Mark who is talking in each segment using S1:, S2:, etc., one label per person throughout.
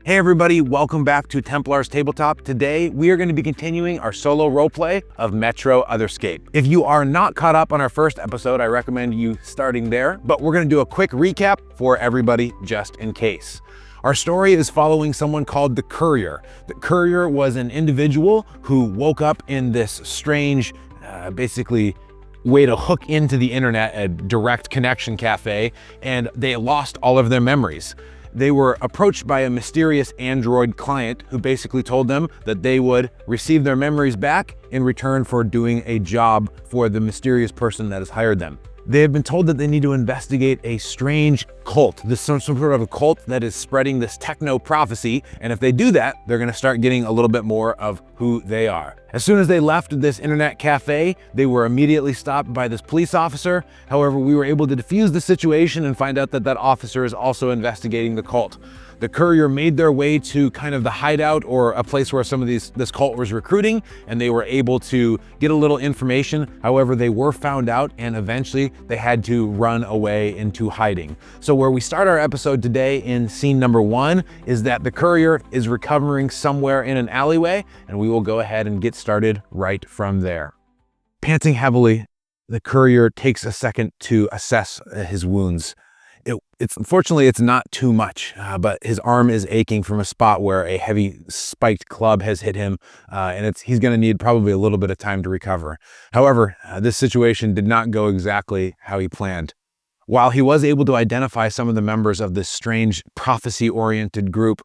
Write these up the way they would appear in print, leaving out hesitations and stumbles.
S1: Hey everybody, welcome back to Templar's Tabletop. Today, we are going to be continuing our solo roleplay of Metro Otherscape. If you are not caught up on our first episode, I recommend you starting there, but we're going to do a quick recap for everybody just in case. Our story is following someone called the Courier. The Courier was an individual who woke up in this strange, basically, way to hook into the internet, a direct connection cafe, and they lost all of their memories. They were approached by a mysterious Android client who basically told them that they would receive their memories back in return for doing a job for the mysterious person that has hired them. They have been told that they need to investigate a strange cult. This is some sort of a cult that is spreading this techno prophecy, and if they do that, they're gonna start getting a little bit more of who they are. As soon as they left this internet cafe, they were immediately stopped by this police officer. However, we were able to defuse the situation and find out that that officer is also investigating the cult. The Courier made their way to kind of the hideout or a place where some of this cult was recruiting, and they were able to get a little information. However, they were found out and eventually they had to run away into hiding. So where we start our episode today in scene number 1 is that the Courier is recovering somewhere in an alleyway, and we will go ahead and get started right from there. Panting heavily, the Courier takes a second to assess his wounds. Unfortunately, it's not too much, but his arm is aching from a spot where a heavy spiked club has hit him, and he's going to need probably a little bit of time to recover. However, this situation did not go exactly how he planned. While he was able to identify some of the members of this strange prophecy-oriented group,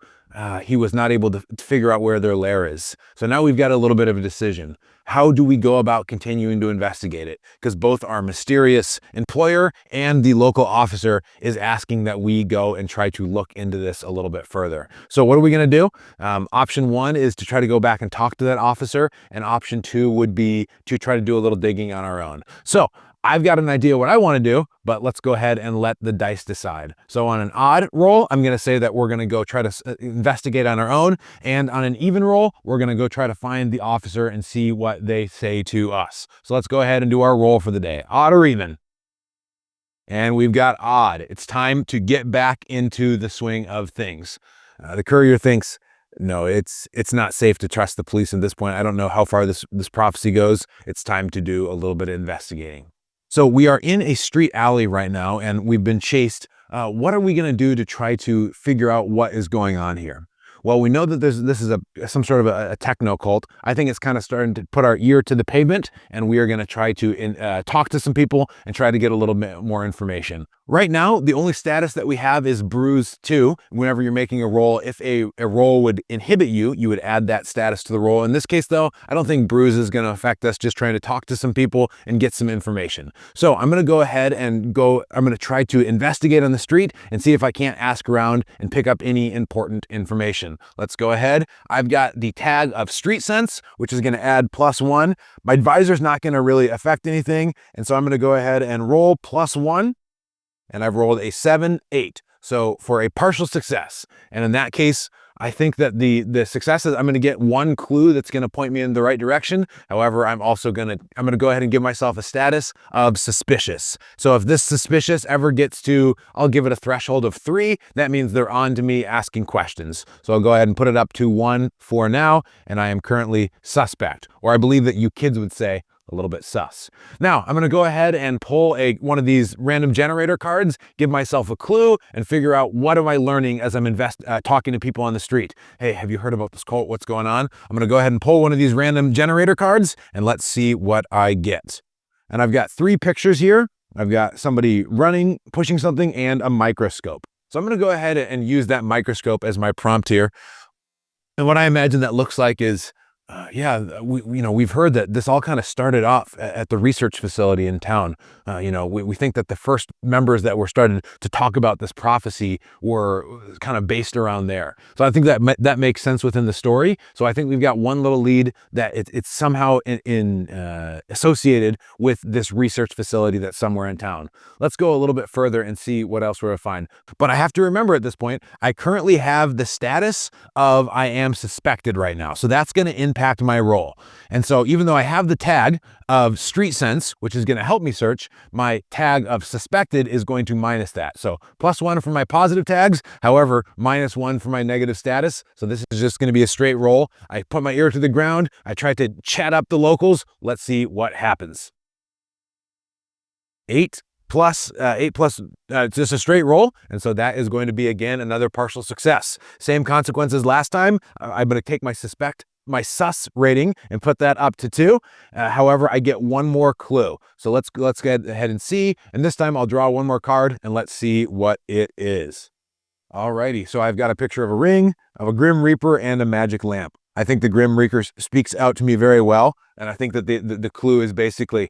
S1: he was not able to figure out where their lair is. So now we've got a little bit of a decision. How do we go about continuing to investigate it? Because both our mysterious employer and the local officer is asking that we go and try to look into this a little bit further. So what are we going to do? Option 1 is to try to go back and talk to that officer, and option 2 would be to try to do a little digging on our own. So I've got an idea what I want to do, but let's go ahead and let the dice decide. So on an odd roll, I'm going to say that we're going to go try to investigate on our own. And on an even roll, we're going to go try to find the officer and see what they say to us. So let's go ahead and do our roll for the day. Odd or even? And we've got odd. It's time to get back into the swing of things. The Courier thinks, no, it's not safe to trust the police at this point. I don't know how far this prophecy goes. It's time to do a little bit of investigating. So we are in a street alley right now, and we've been chased. What are we going to do to try to figure out what is going on here? Well, we know that this is some sort of a techno cult. I think it's kind of starting to put our ear to the pavement, and we are going to try to talk to some people and try to get a little bit more information. Right now, the only status that we have is Bruise 2. Whenever you're making a roll, if a roll would inhibit you, you would add that status to the roll. In this case, though, I don't think Bruise is going to affect us, just trying to talk to some people and get some information. So I'm going to go ahead and I'm going to try to investigate on the street and see if I can't ask around and pick up any important information. Let's go ahead. I've got the tag of Street Sense, which is going to add +1. My advisor's not going to really affect anything, and so I'm going to go ahead and roll +1. And I've rolled a 7, 8. So for a partial success. And in that case, I think that the success is I'm going to get one clue that's going to point me in the right direction. However, I'm going to go ahead and give myself a status of suspicious. So if this suspicious ever gets to, I'll give it a threshold of 3. That means they're on to me asking questions. So I'll go ahead and put it up to 1 for now. And I am currently suspect, or I believe that you kids would say, a little bit sus. Now, I'm going to go ahead and pull one of these random generator cards, give myself a clue, and figure out what am I learning as I'm talking to people on the street. Hey, have you heard about this cult? What's going on? I'm going to go ahead and pull one of these random generator cards, and let's see what I get. And I've got 3 pictures here. I've got somebody running, pushing something, and a microscope. So I'm going to go ahead and use that microscope as my prompt here. And what I imagine that looks like is we've heard that this all kind of started off at the research facility in town. We think that the first members that were started to talk about this prophecy were kind of based around there. So I think that makes sense within the story. So I think we've got one little lead that it's somehow associated with this research facility that's somewhere in town. Let's go a little bit further and see what else we're going to find. But I have to remember at this point, I currently have the status of I am suspected right now. So that's going to impact impact my roll. And so even though I have the tag of street sense, which is going to help me search, my tag of suspected is going to minus that. So +1 for my positive tags, however, -1 for my negative status. So this is just going to be a straight roll. I put my ear to the ground. I try to chat up the locals. Let's see what happens. 8 plus, it's just a straight roll. And so that is going to be, again, another partial success. Same consequences last time. I'm going to take my sus rating and put that up to 2. However, I get one more clue. So let's go ahead and see. And this time I'll draw one more card and let's see what it is. Alrighty, so I've got a picture of a ring, of a Grim Reaper, and a magic lamp. I think the Grim Reaper speaks out to me very well. And I think that the clue is basically,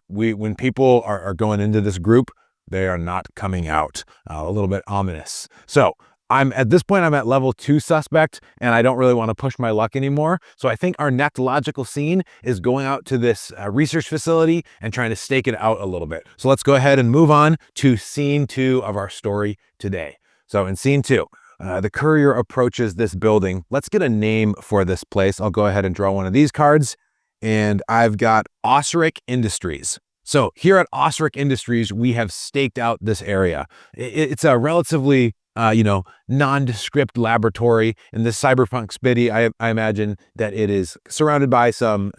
S1: when people are going into this group, they are not coming out. A little bit ominous. So at this point, I'm at level 2 suspect, and I don't really want to push my luck anymore. So I think our next logical scene is going out to this research facility and trying to stake it out a little bit. So let's go ahead and move on to scene 2 of our story today. So in scene 2, the courier approaches this building. Let's get a name for this place. I'll go ahead and draw one of these cards. And I've got Otherscape Industries. So here at Otherscape Industries, we have staked out this area. It's a relatively, nondescript laboratory in this cyberpunk city. I imagine that it is surrounded by some,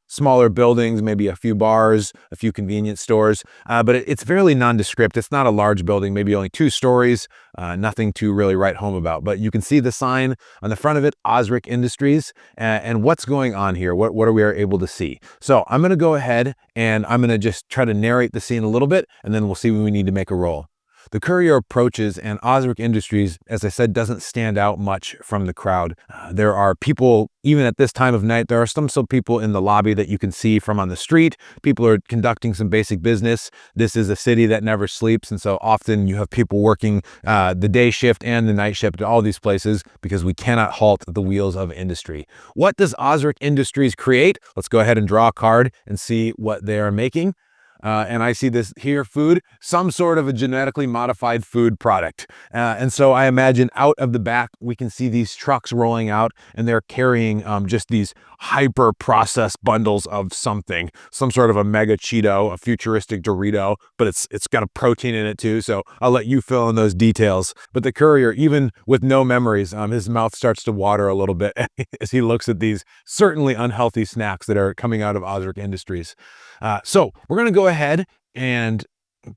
S1: smaller buildings, maybe a few bars, a few convenience stores, but it's fairly nondescript. It's not a large building, maybe only 2 stories, nothing to really write home about. But you can see the sign on the front of it, Otherscape Industries, and what's going on here, what are we able to see. So I'm going to go ahead and I'm going to just try to narrate the scene a little bit, and then we'll see when we need to make a roll. The courier approaches, and Otherscape Industries, as I said, doesn't stand out much from the crowd. There are people, even at this time of night, there are some people in the lobby that you can see from on the street. People are conducting some basic business. This is a city that never sleeps, and so often you have people working the day shift and the night shift at all these places because we cannot halt the wheels of industry. What does Otherscape Industries create? Let's go ahead and draw a card and see what they are making. And I see this here, food, some sort of a genetically modified food product. And so I imagine out of the back, we can see these trucks rolling out, and they're carrying just these hyper processed bundles of something, some sort of a mega Cheeto, a futuristic Dorito, but it's got a protein in it too. So I'll let you fill in those details. But the courier, even with no memories, his mouth starts to water a little bit as he looks at these certainly unhealthy snacks that are coming out of Otherscape Industries. So we're going to go ahead, and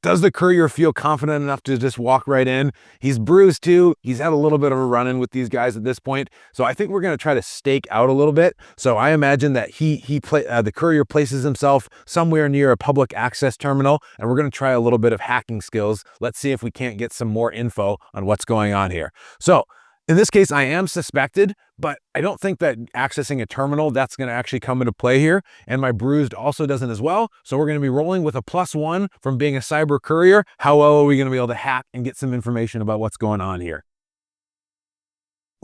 S1: does the courier feel confident enough to just walk right in? He's bruised too. He's had a little bit of a run-in with these guys at this point. So I think we're going to try to stake out a little bit. So I imagine that the courier places himself somewhere near a public access terminal, and we're going to try a little bit of hacking skills. Let's see if we can't get some more info on what's going on here. So in this case, I am suspected, but I don't think that accessing a terminal, that's going to actually come into play here. And my bruised also doesn't as well. So we're going to be rolling with a +1 from being a cyber courier. How well are we going to be able to hack and get some information about what's going on here?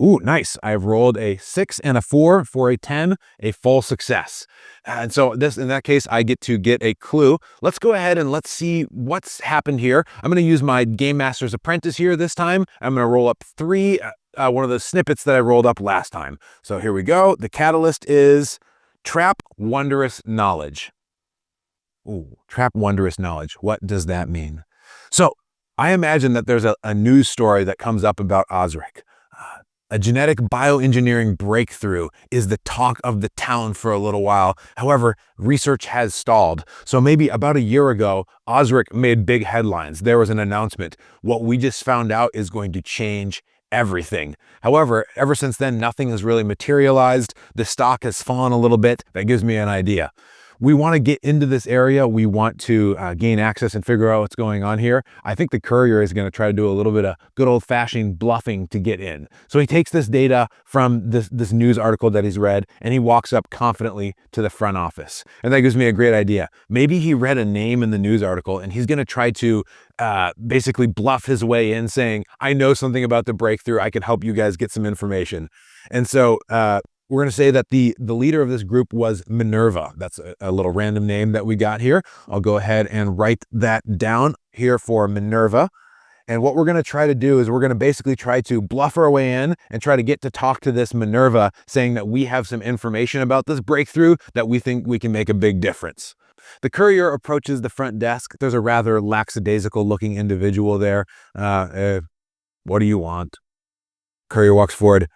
S1: Ooh, nice. I've rolled a 6 and a 4 for a 10, a full success. And so in that case, I get to get a clue. Let's go ahead and let's see what's happened here. I'm going to use my Game Master's Apprentice here this time. I'm going to roll up 3, one of the snippets that I rolled up last time. So here we go. The catalyst is Trap Wondrous Knowledge. Ooh, Trap Wondrous Knowledge. What does that mean? So I imagine that there's a news story that comes up about Otherscape. A genetic bioengineering breakthrough is the talk of the town for a little while. However, research has stalled. So maybe about a year ago, Otherscape made big headlines. There was an announcement. What we just found out is going to change everything. However, ever since then, nothing has really materialized. The stock has fallen a little bit. That gives me an idea. We want to get into this area. We want to gain access and figure out what's going on here. I think the courier is going to try to do a little bit of good old-fashioned bluffing to get in. So he takes this data from this news article that he's read, and he walks up confidently to the front office. And that gives me a great idea. Maybe he read a name in the news article, and he's going to try to basically bluff his way in, saying, I know something about the breakthrough. I can help you guys get some information. And so we're going to say that the leader of this group was Minerva. That's a little random name that we got here. I'll go ahead and write that down here for Minerva. And what we're gonna try to do is we're gonna basically try to bluff our way in and try to get to talk to this Minerva, saying that we have some information about this breakthrough that we think we can make a big difference. The courier approaches the front desk. There's a rather lackadaisical looking individual there. What do you want? Courier walks forward.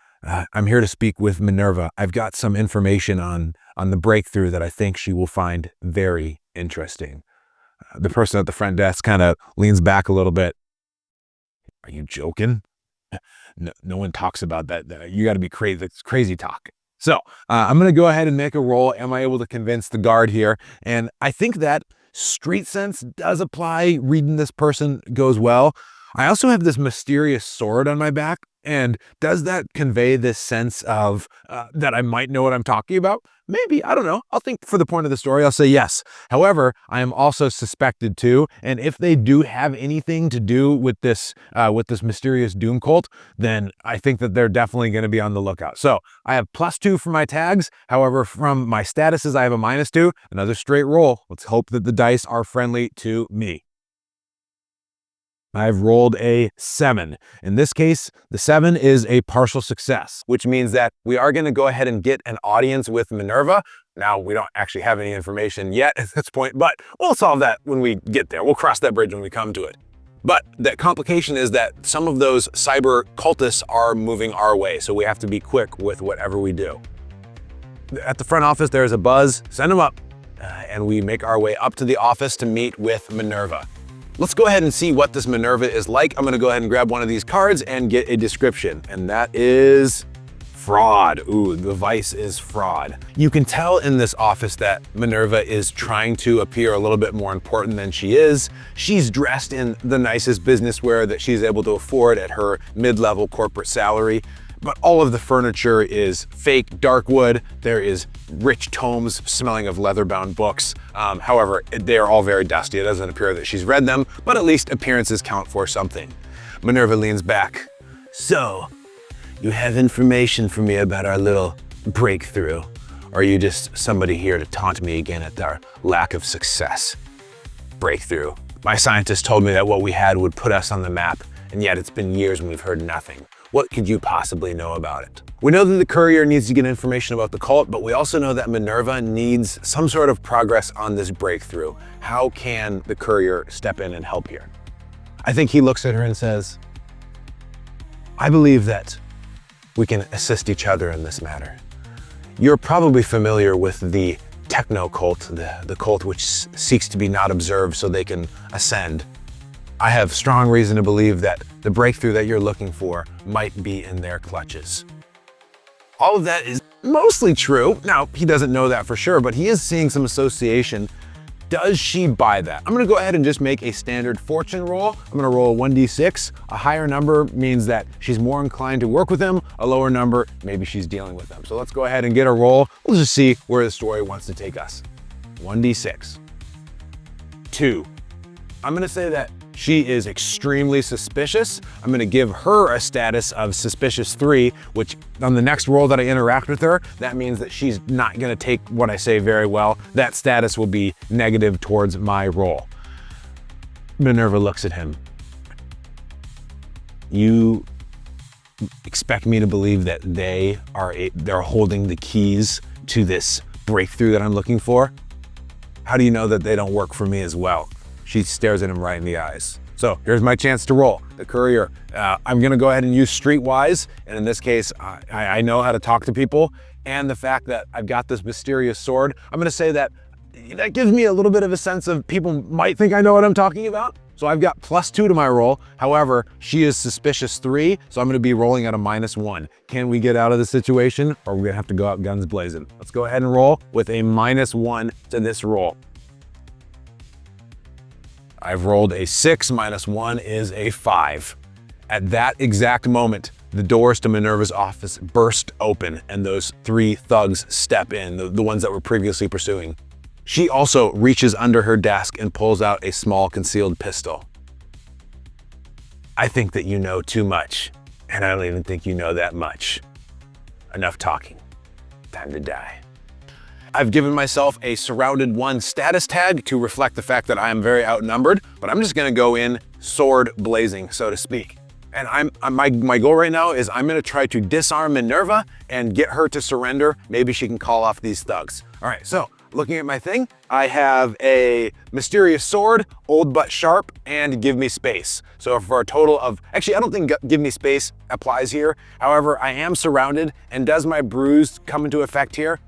S1: I'm here to speak with Minerva. I've got some information on the breakthrough that I think she will find very interesting. The person at the front desk kind of leans back a little bit. Are you joking? No one talks about that. You got to be crazy. That's crazy talk. So I'm going to go ahead and make a roll. Am I able to convince the guard here? And I think that street sense does apply. Reading this person goes well. I also have this mysterious sword on my back. And does that convey this sense of that I might know what I'm talking about? Maybe, I don't know. I'll think for the point of the story, I'll say yes. However, I am also suspected too. And if they do have anything to do with this mysterious doom cult, then I think that they're definitely going to be on the lookout. So I have +2 for my tags. However, from my statuses, I have a -2, another straight roll. Let's hope that the dice are friendly to me. I've rolled a 7. In this case, the 7 is a partial success, which means that we are going to go ahead and get an audience with Minerva. Now, we don't actually have any information yet at this point, but we'll solve that when we get there. We'll cross that bridge when we come to it. But the complication is that some of those cyber cultists are moving our way, so we have to be quick with whatever we do. At the front office, there's a buzz. Send them up. And we make our way up to the office to meet with Minerva. Let's go ahead and see what this Minerva is like. I'm gonna go ahead and grab one of these cards and get a description, and that is fraud. Ooh, the vice is fraud. You can tell in this office that Minerva is trying to appear a little bit more important than she is. She's dressed in the nicest business wear that she's able to afford at her mid-level corporate salary. But all of the furniture is fake dark wood. There is rich tomes smelling of leather-bound books. However, they are all very dusty. It doesn't appear that she's read them, but at least appearances count for something. Minerva leans back. So, you have information for me about our little breakthrough? Or are you just somebody here to taunt me again at our lack of success? Breakthrough. My scientists told me that what we had would put us on the map, and yet it's been years and we've heard nothing. What could you possibly know about it? We know that the courier needs to get information about the cult, but we also know that Minerva needs some sort of progress on this breakthrough. How can the courier step in and help here? I think he looks at her and says, I believe that we can assist each other in this matter. You're probably familiar with the techno cult, the cult which seeks to be not observed so they can ascend. I have strong reason to believe that the breakthrough that you're looking for might be in their clutches. All of that is mostly true. Now, he doesn't know that for sure, but he is seeing some association. Does she buy that? I'm gonna go ahead and just make a standard fortune roll. I'm gonna roll a 1d6. A higher number means that she's more inclined to work with him. A lower number, maybe she's dealing with them. So let's go ahead and get a roll. We'll just see where the story wants to take us. 1d6. 2. I'm gonna say that she is extremely suspicious. I'm gonna give her a status of suspicious 3, which on the next roll that I interact with her, that means that she's not gonna take what I say very well. That status will be negative towards my roll. Minerva looks at him. You expect me to believe that they're holding the keys to this breakthrough that I'm looking for? How do you know that they don't work for me as well? She stares at him right in the eyes. So here's my chance to roll. The courier. I'm gonna go ahead and use streetwise. And in this case, I know how to talk to people. And the fact that I've got this mysterious sword, I'm gonna say that gives me a little bit of a sense of people might think I know what I'm talking about. So I've got +2 to my roll. However, she is suspicious 3, so I'm gonna be rolling at a -1. Can we get out of the situation, or are we gonna have to go out guns blazing? Let's go ahead and roll with a -1 to this roll. I've rolled a 6, -1 is a 5. At that exact moment, the doors to Minerva's office burst open and those 3 thugs step in, the ones that were previously pursuing. She also reaches under her desk and pulls out a small concealed pistol. I think that you know too much, and I don't even think you know that much. Enough talking. Time to die. I've given myself a surrounded 1 status tag to reflect the fact that I am very outnumbered, but I'm just gonna go in sword blazing, so to speak. And my goal right now is I'm gonna try to disarm Minerva and get her to surrender. Maybe she can call off these thugs. All right, so looking at my thing, I have a mysterious sword, old but sharp, and give me space. So for a total of, actually I don't think give me space applies here. However, I am surrounded, and does my bruise come into effect here?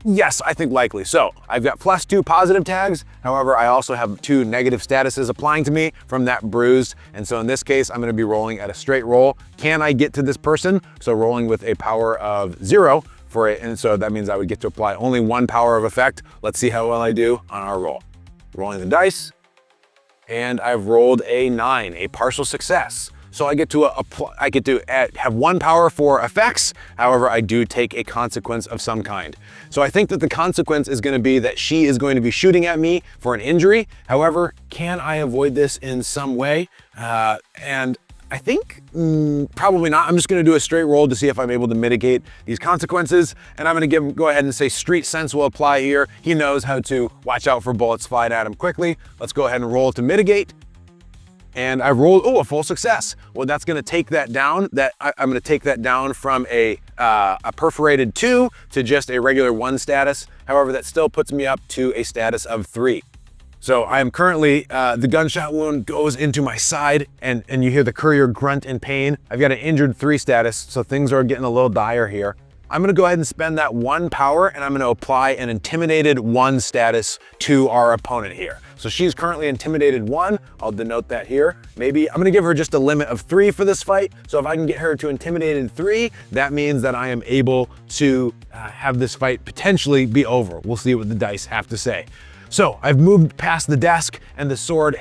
S1: Yes, I think likely. So I've got +2 positive tags. However, I also have 2 negative statuses applying to me from that bruise. And so in this case, I'm gonna be rolling at a straight roll. Can I get to this person? So rolling with a power of 0 for it. And so that means I would get to apply only 1 power of effect. Let's see how well I do on our roll. Rolling the dice. And I've rolled a 9, a partial success. So I get to have 1 power for effects. However, I do take a consequence of some kind. So I think that the consequence is going to be that she is going to be shooting at me for an injury. However, can I avoid this in some way? And I think probably not. I'm just going to do a straight roll to see if I'm able to mitigate these consequences. And I'm going to go ahead and say street sense will apply here. He knows how to watch out for bullets flying at him quickly. Let's go ahead and roll to mitigate. And I've rolled, a full success. Well, that's gonna take that down. I'm gonna take that down from a perforated 2 to just a regular 1 status. However, that still puts me up to a status of 3. So I am currently, the gunshot wound goes into my side, and you hear the courier grunt in pain. I've got an injured 3 status, so things are getting a little dire here. I'm gonna go ahead and spend that 1 power, and I'm gonna apply an intimidated 1 status to our opponent here. So she's currently intimidated 1. I'll denote that here. Maybe I'm gonna give her just a limit of 3 for this fight. So if I can get her to intimidated 3, that means that I am able to have this fight potentially be over. We'll see what the dice have to say. So I've moved past the desk, and the sword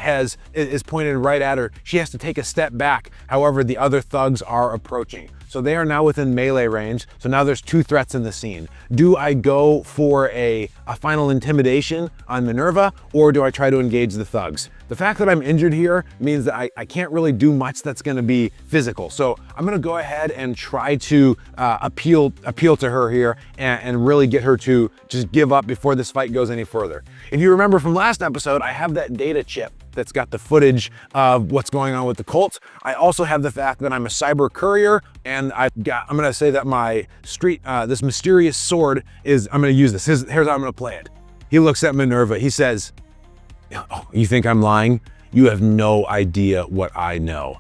S1: is pointed right at her. She has to take a step back. However, the other thugs are approaching. So they are now within melee range. So now there's 2 threats in the scene. Do I go for a final intimidation on Minerva, or do I try to engage the thugs? The fact that I'm injured here means that I can't really do much that's gonna be physical. So I'm gonna go ahead and try to appeal to her here and really get her to just give up before this fight goes any further. If you remember from last episode, I have that data chip that's got the footage of what's going on with the cult. I also have the fact that I'm a cyber courier, and I'm gonna say that my this mysterious sword is, I'm gonna use this. Here's how I'm gonna play it. He looks at Minerva, he says, "Oh, you think I'm lying? You have no idea what I know.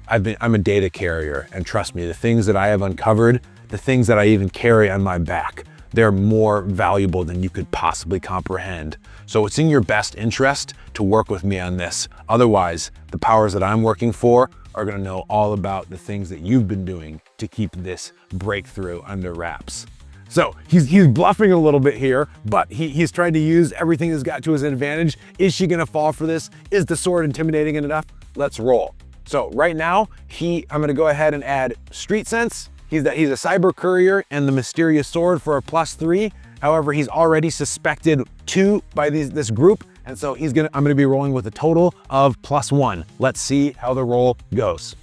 S1: I'm a data carrier, and trust me, the things that I have uncovered, the things that I even carry on my back, they're more valuable than you could possibly comprehend. So it's in your best interest to work with me on this. Otherwise, the powers that I'm working for are gonna know all about the things that you've been doing to keep this breakthrough under wraps." So he's bluffing a little bit here, but he's trying to use everything he's got to his advantage. Is she gonna fall for this? Is the sword intimidating enough? Let's roll. So right now, I'm gonna go ahead and add street sense. He's a cyber courier and the mysterious sword for a +3. However, he's already suspected 2 by this group. And so I'm gonna be rolling with a total of +1. Let's see how the roll goes.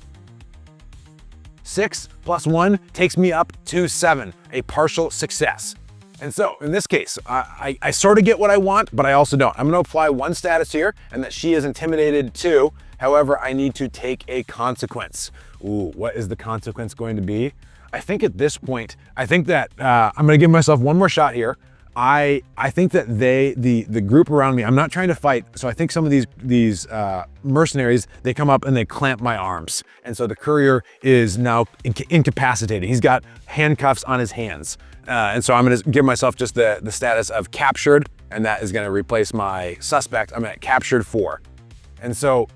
S1: 6 + 1 takes me up to 7, a partial success. And so in this case, I sort of get what I want, but I also don't. I'm gonna apply 1 status here, and that she is intimidated 2. However, I need to take a consequence. Ooh, what is the consequence going to be? I think at this point, I think that I'm gonna give myself 1 more shot here. I think that the group around me, I'm not trying to fight. So I think some of these mercenaries, they come up and they clamp my arms. And so the courier is now incapacitated. He's got handcuffs on his hands. And so I'm gonna give myself just the status of captured, and that is gonna replace my suspect. I'm at captured 4. And so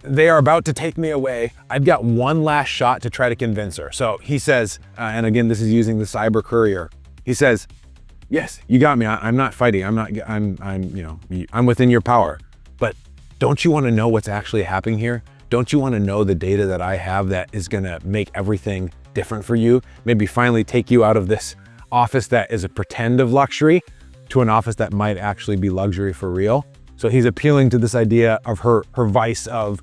S1: they are about to take me away. I've got 1 last shot to try to convince her. So he says, and again, this is using the cyber courier. He says, "Yes, you got me. I'm not fighting. I'm within your power. But don't you want to know what's actually happening here? Don't you want to know the data that I have that is going to make everything different for you? Maybe finally take you out of this office that is a pretend of luxury to an office that might actually be luxury for real." So he's appealing to this idea of her vice of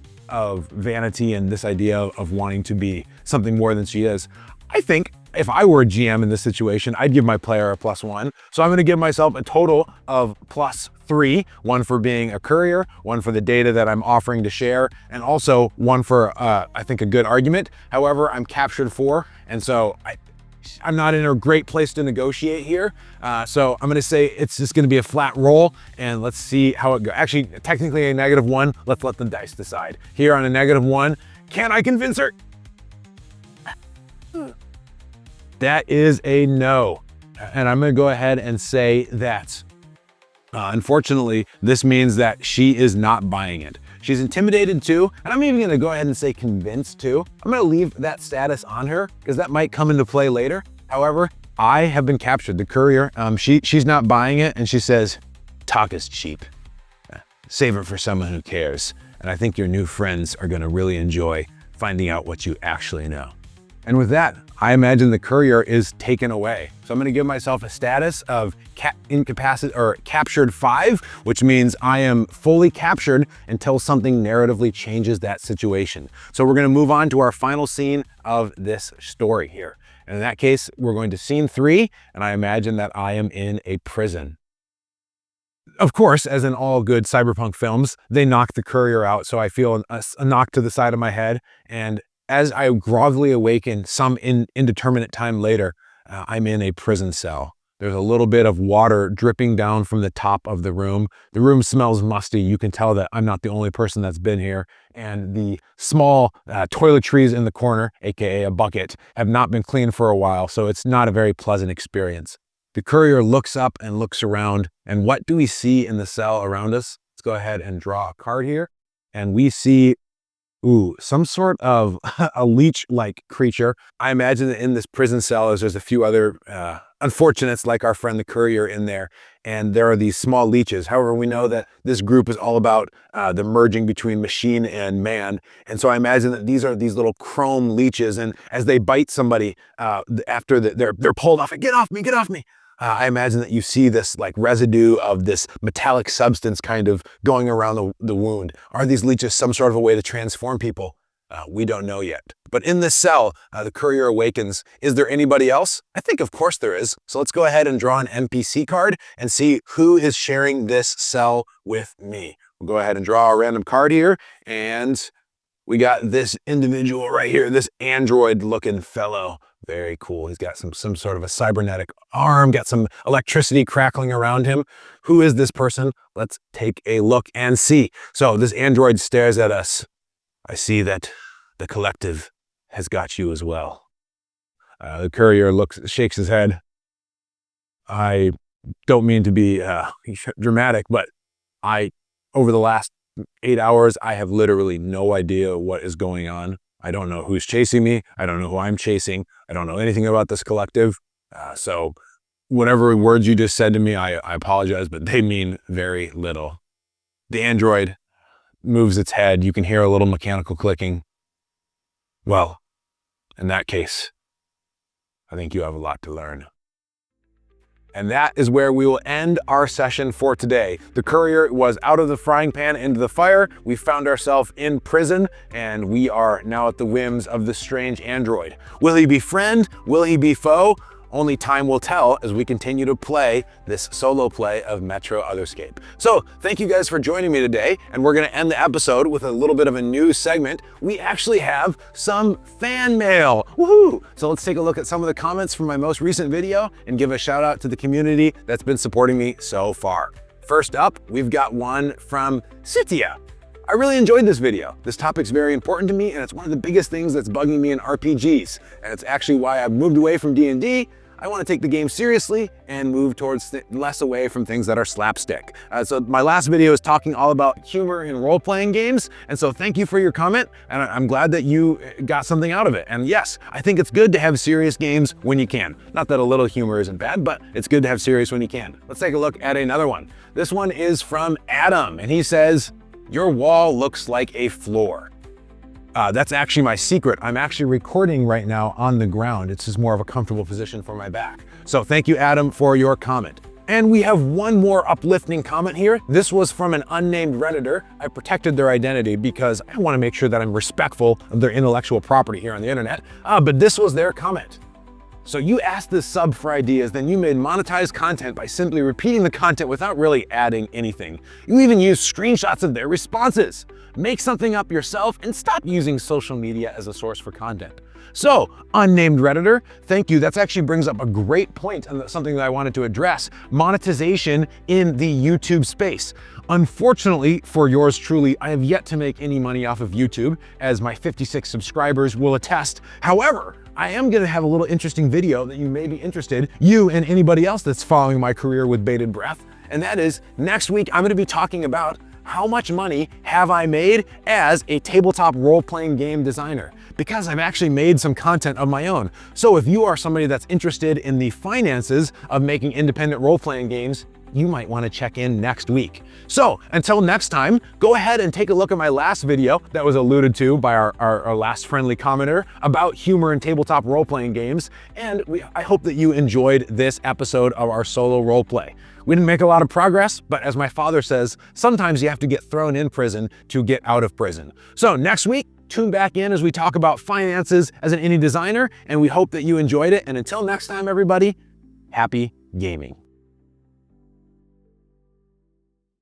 S1: vanity, and this idea of wanting to be something more than she is. I think if I were a GM in this situation, I'd give my player a +1. So I'm going to give myself a total of +3, one for being a courier, one for the data that I'm offering to share, and also one for, I think, a good argument. However, I'm captured 4, and so I'm not in a great place to negotiate here. So I'm going to say it's just going to be a flat roll, and let's see how it goes. Actually, technically a -1. Let's let the dice decide. Here on a -1, can I convince her? That is a no. And I'm going to go ahead and say that, unfortunately, this means that she is not buying it. She's intimidated too, and I'm even going to go ahead and say convinced too. I'm going to leave that status on her because that might come into play later. However, I have been captured. The courier, she's not buying it, and she says, talk is cheap. Save it for someone who cares. And I think your new friends are going to really enjoy finding out what you actually know. And with that, I imagine the courier is taken away. So I'm going to give myself a status of captured 5, which means I am fully captured until something narratively changes that situation. So we're going to move on to our final scene of this story here. And in that case, we're going to scene 3, and I imagine that I am in a prison. Of course, as in all good cyberpunk films, they knock the courier out, so I feel a knock to the side of my head, and as I groggily awaken some indeterminate time later, I'm in a prison cell. There's a little bit of water dripping down from the top of the room. The room smells musty. You can tell that I'm not the only person that's been here. And the small toiletries in the corner, AKA a bucket, have not been cleaned for a while, so it's not a very pleasant experience. The courier looks up and looks around, and what do we see in the cell around us? Let's go ahead and draw a card here. And we see some sort of a leech-like creature. I imagine that in this prison cell, there's a few other unfortunates like our friend the courier in there, and there are these small leeches. However, we know that this group is all about the merging between machine and man, and so I imagine that these are these little chrome leeches, and as they bite somebody after they're pulled off, get off me, get off me. I imagine that you see this like residue of this metallic substance kind of going around the wound. Are these leeches some sort of a way to transform people? We don't know yet. But in this cell, the courier awakens. Is there anybody else? I think of course there is. So let's go ahead and draw an NPC card and see who is sharing this cell with me. We'll go ahead and draw a random card here, and we got this individual right here, this android-looking fellow. Very cool. He's got some sort of a cybernetic arm, got some electricity crackling around him. Who is this person? Let's take a look and see. So this android stares at us. I see that the collective has got you as well. The courier shakes his head. I don't mean to be dramatic, but over the last 8 hours, I have literally no idea what is going on. I don't know who's chasing me. I don't know who I'm chasing. I don't know anything about this collective. So whatever words you just said to me, I apologize, but they mean very little. The android moves its head. You can hear a little mechanical clicking. Well, in that case, I think you have a lot to learn. And that is where we will end our session for today. The courier was out of the frying pan into the fire. We found ourselves in prison, and we are now at the whims of the strange android. Will he be friend? Will he be foe? Only time will tell as we continue to play this solo play of Metro Otherscape. So thank you guys for joining me today, and we're gonna end the episode with a little bit of a new segment. We actually have some fan mail, woohoo! So let's take a look at some of the comments from my most recent video and give a shout out to the community that's been supporting me so far. First up, we've got one from Sitia. I really enjoyed this video. This topic's very important to me, and it's one of the biggest things that's bugging me in RPGs. And it's actually why I've moved away from D&D. I want to take the game seriously and move towards less away from things that are slapstick. So my last video is talking all about humor in role-playing games, and so thank you for your comment, and I'm glad that you got something out of it. And yes, I think it's good to have serious games when you can. Not that a little humor isn't bad, but it's good to have serious when you can. Let's take a look at another one. This one is from Adam, and he says, "Your wall looks like a floor." That's actually my secret. I'm actually recording right now on the ground. It's just more of a comfortable position for my back. So thank you, Adam, for your comment. And we have one more uplifting comment here. This was from an unnamed Redditor. I protected their identity because I want to make sure that I'm respectful of their intellectual property here on the internet. But this was their comment. So you asked this sub for ideas, then you made monetized content by simply repeating the content without really adding anything. You even used screenshots of their responses. Make something up yourself and stop using social media as a source for content. So, unnamed Redditor, thank you. That actually brings up a great point and something that I wanted to address. Monetization in the YouTube space. Unfortunately for yours truly, I have yet to make any money off of YouTube, as my 56 subscribers will attest. However, I am gonna have a little interesting video that you may be interested, you and anybody else that's following my career with bated breath. And that is, next week, I'm gonna be talking about how much money have I made as a tabletop role-playing game designer? Because I've actually made some content of my own. So if you are somebody that's interested in the finances of making independent role-playing games, you might want to check in next week. So until next time, go ahead and take a look at my last video that was alluded to by our last friendly commenter about humor in tabletop role-playing games. And I hope that you enjoyed this episode of our solo roleplay. We didn't make a lot of progress, but as my father says, sometimes you have to get thrown in prison to get out of prison. So next week, tune back in as we talk about finances as an indie designer, and we hope that you enjoyed it. And until next time, everybody, happy gaming.